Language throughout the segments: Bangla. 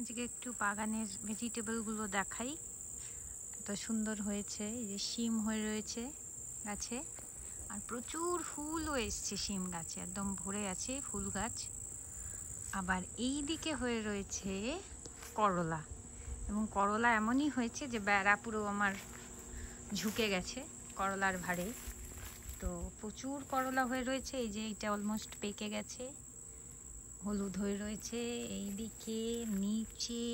আজকে একটু বাগানের ভেজিটেবলগুলো দেখাই। এত সুন্দর হয়েছে, এই যে শিম হয়ে রয়েছে গাছে, আর প্রচুর ফুলও এসছে শিম গাছে, একদম ভরে আছে ফুল গাছ। আবার এই দিকে হয়ে রয়েছে করলা, এবং করলা এমনই হয়েছে যে বেড়া পুরো আমার ঝুঁকে গেছে করলার ভারে। তো প্রচুর করলা হয়ে রয়েছে। এই যে এটা অলমোস্ট পেকে গেছে, হলুদ হয়ে রয়েছে এই দিকে, নিচে,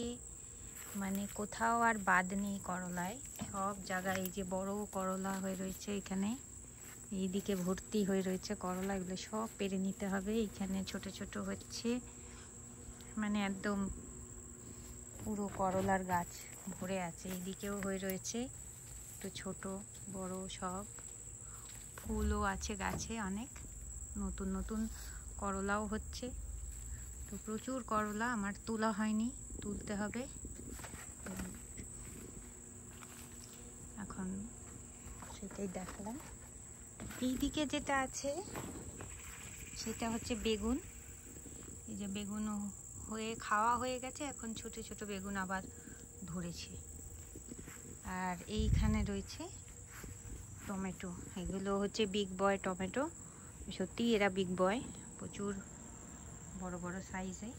মানে কোথাও আর বাদ নেই করলায়, সব জায়গায়। এই যে বড় করলা হয়ে রয়েছে এখানে, এই দিকে ভর্তি হয়ে রয়েছে করলা। এগুলো সব পেরে নিতে হবে। এখানে ছোট ছোট হচ্ছে, মানে একদম পুরো করলার গাছ ভরে আছে। এইদিকেও হয়ে রয়েছে, তো ছোট বড় সব। ফুলও আছে গাছে অনেক, নতুন নতুন করলাও হচ্ছে। তো প্রচুর করলা, আমার তোলা হয়নি, তুলতে হবে। এখন সেটাই দেখালাম। এইদিকে যেটা আছে সেটা হচ্ছে বেগুন। এই যে বেগুনও হয়ে খাওয়া হয়ে গেছে, এখন ছোট ছোট বেগুন আবার ধরেছে। আর এইখানে রয়েছে টমেটো, এগুলো হচ্ছে বিগ বয় টমেটো। সত্যি এরা বিগ বয়, প্রচুর বড় বড় সাইজে।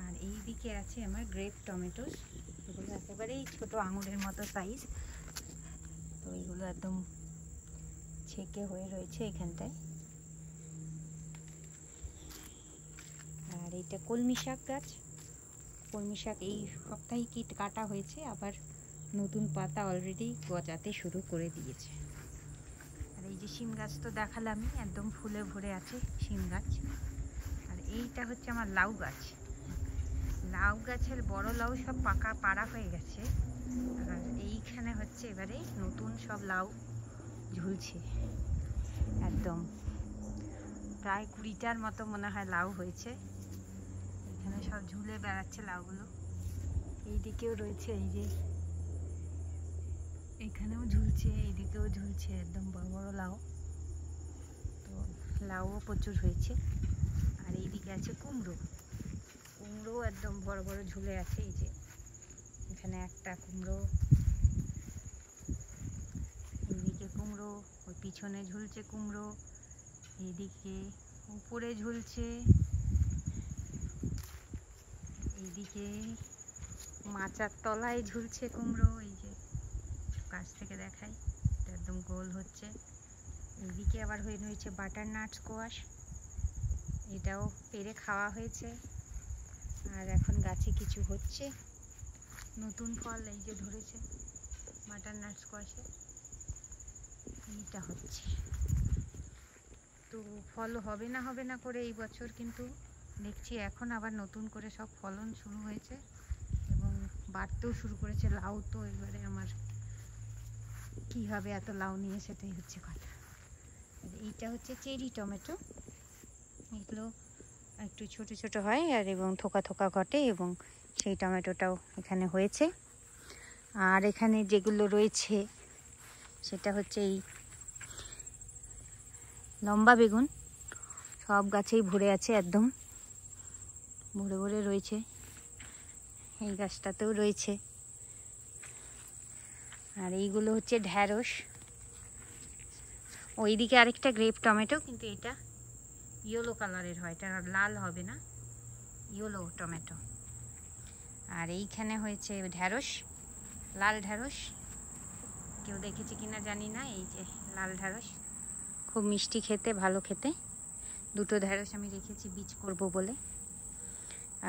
আর এই দিকে আছে আমার গ্রেপ টমেটো, এগুলো একেবারেই ছোট আঙুরের মতো সাইজ। তো এগুলো একদম ছেকে হয়ে রয়েছে এখানটায়। আর এইটা কলমি শাক গাছ, কলমি শাক এই সপ্তাহে কীট কাটা হয়েছে, আবার নতুন পাতা অলরেডি গজাতে শুরু করে দিয়েছে। আর এই যে শিম গাছ তো দেখালামই, একদম ফুলে ভরে আছে শিম গাছ। আর এইটা হচ্ছে আমার লাউ গাছ। লাউ গাছের বড় লাউ সব পাড়া হয়ে গেছে, আর এইখানে হচ্ছে এবারে নতুন সব লাউ ঝুলছে। একদম প্রায় 20টার মতো মনে হয় লাউ হয়েছে, এখানে সব ঝুলে বেড়াচ্ছে লাউগুলো। এইদিকেও রয়েছে, এই যে এখানেও ঝুলছে, এইদিকেও ঝুলছে, একদম বড় বড় লাউ। তো লাউও প্রচুর হয়েছে। আর এইদিকে আছে কুমড়ো, কুমড়ো একদম বড় বড় ঝুলে আছে। এই যে এখানে একটা কুমড়ো, এইদিকে কুমড়ো, ওই পিছনে ঝুলছে কুমড়ো, এইদিকে উপরে ঝুলছে, এইদিকে মাচার তলায় ঝুলছে কুমড়ো। এই যে কাছ থেকে দেখাই, একদম গোল হচ্ছে। এইদিকে আবার হয়ে রয়েছে বাটারনাট স্কোয়াশ, এটাও পেরে খাওয়া হয়েছে। আর এখন গাছে কিছু হচ্ছে, নতুন ফল এই যে ধরেছে বাটারনাট স্কোয়াশে, এইটা হচ্ছে। তো ফল হবে না করে এই বছর, কিন্তু দেখছি এখন আবার নতুন করে সব ফলন শুরু হয়েছে এবং বাড়তেও শুরু করেছে লাউ। তো এবারে আমার কী হবে এত লাউ নিয়ে, সেটাই হচ্ছে কথা। এইটা হচ্ছে চেরি টমেটো, এগুলো একটু ছোট ছোট হয় আর এবং থোকা থোকা ঘটে, এবং সেই টমেটোটাও এখানে হয়েছে। আর এখানে যেগুলো রয়েছে সেটা হচ্ছে এই লম্বা বেগুন, সব গাছেই ভরে আছে, একদম ভরে ভরে রয়েছে। এই গাছটাতেও রয়েছে। আর এইগুলো হচ্ছে ঢ্যাঁড়স। ওইদিকে আরেকটা গ্রেপ টমেটো, কিন্তু এটা ইয়েলো কালারের হয়, এটা লাল হবে না, ইয়েলো টমেটো। আর এইখানে হয়েছে ঢ্যাঁড়স, লাল ঢ্যাঁড়স, কেউ দেখেছে কিনা জানি না। এই যে লাল ঢ্যাঁড়স, খুব মিষ্টি খেতে, ভালো খেতে। দুটো ঢ্যাঁড়স আমি রেখেছি বীজ করব বলে।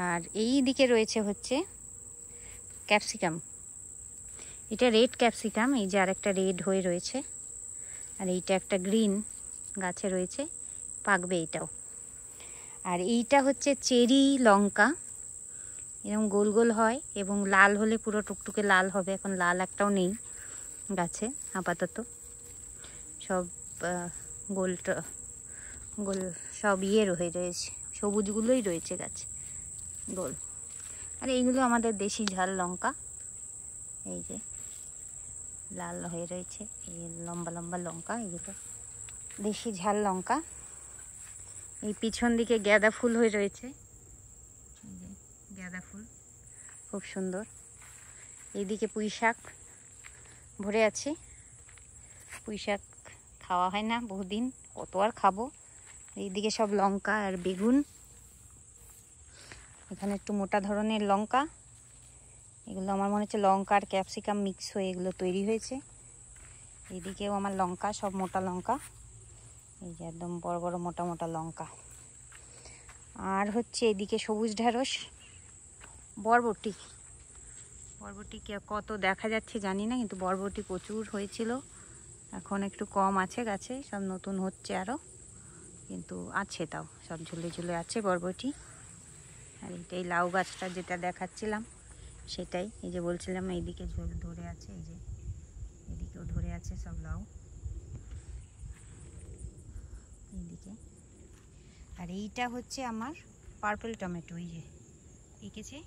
আর এই দিকে রয়েছে হচ্ছে ক্যাপসিকাম, এটা রেড ক্যাপসিকাম, এই যে আরেকটা রেড হয়ে রয়েছে। আর এইটা একটা গ্রিন গাছে রয়েছে, পাকবে এটাও। আর এইটা হচ্ছে চেরি লঙ্কা, এরকম গোল গোল হয় এবং লাল হলে পুরো টুকটুকে লাল হবে। এখন লাল একটাও নেই গাছে আপাতত, সব গোল গোল সব হয়ে রয়েছে, সবুজগুলোই রয়েছে গাছে গোল। আর এইগুলো আমাদের দেশি ঝাল লঙ্কা, এই যে লাল হয়ে রয়েছে, এই লম্বা লম্বা লঙ্কা, এগুলো দেশি ঝাল লঙ্কা। এই পিছন দিকে গাঁদা ফুল হয়ে রয়েছে, এই যে গাঁদা ফুল খুব সুন্দর। এইদিকে পুঁই শাক ভরে আছে। পুঁই শাক খাওয়া হয় না বহুদিন, কত আর খাবো। এইদিকে সব লঙ্কা আর বেগুন, এখানে একটু মোটা ধরনের লঙ্কা, এগুলো আমার মনে হচ্ছে লঙ্কা আর ক্যাপসিকাম মিক্স হয়ে এগুলো তৈরি হয়েছে। এইদিকেও আমার লঙ্কা, সব মোটা লঙ্কা, এই যে একদম বড় বড় মোটা মোটা লঙ্কা। আর হচ্ছে এদিকে সবুজ ঢেঁড়স, বরবটি। বরবটি কত দেখা যাচ্ছে জানি না, কিন্তু বরবটি প্রচুর হয়েছিল, এখন একটু কম আছে গাছে, সব নতুন হচ্ছে আরও, কিন্তু আছে তাও সব ঝুলে ঝুলে আছে বরবটি। আর এইটাই লাউ গাছটা যেটা দেখাচ্ছিলাম সেটাই, এই যে বলছিলাম এইদিকে ধরে আছে, এই যে এদিকেও ধরে আছে সব লাউ এইদিকে। আর এইটা হচ্ছে আমার পার্পল টমেটো, এই যে পেকেছে,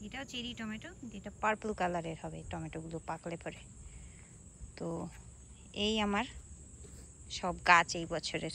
এটাও চেরি টমেটো, কিন্তু এটা পার্পল কালারের হবে টমেটোগুলো পাকলে পরে। তো এই আমার সব গাছ এই বছরের।